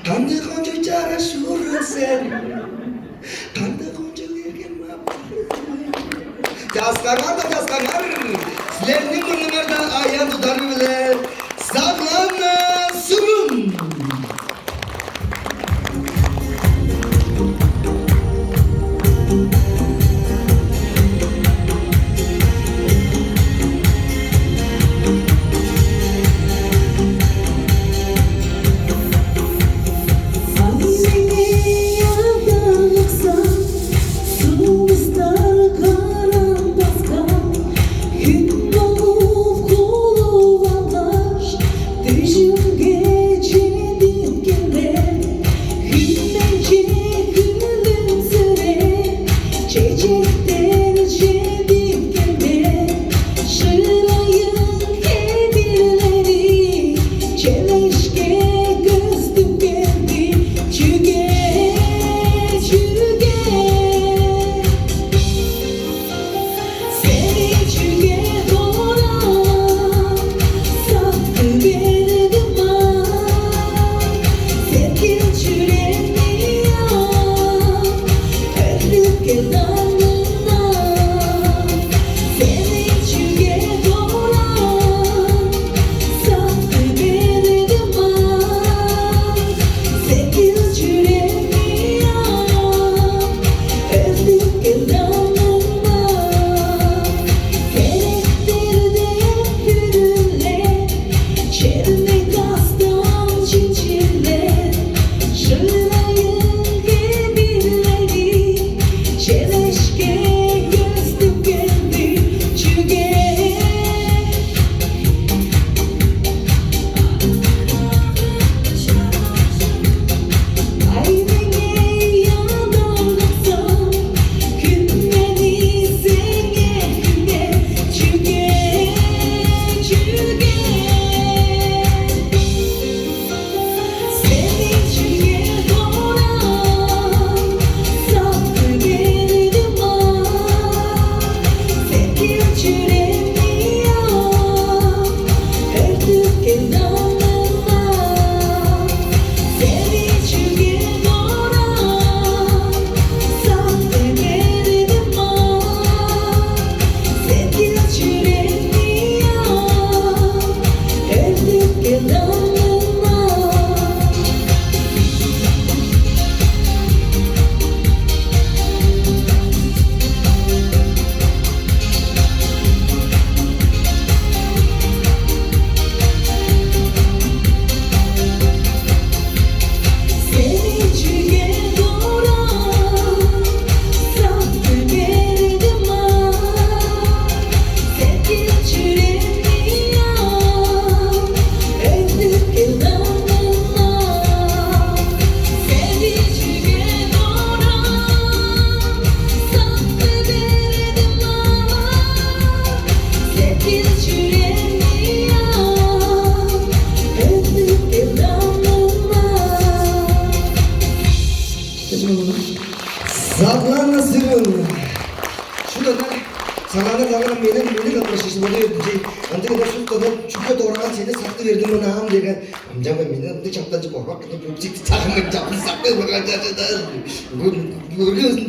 Tanda konco cara suruh sen, tanda konco ergen mapar. Jaskanar da jaskanar, sizlerning burnlarida ayan tutar bilen Sağlamla sürün. Sağlamla sürün. Şurada sananı zamanı beni kapışışı böyle nanti kita sudah juga orang sini sakti verdim bana ham dia amcam beni nanti çaptan çıkar bak kita pupsik sakın sakti bakal jadi. Görüyorsun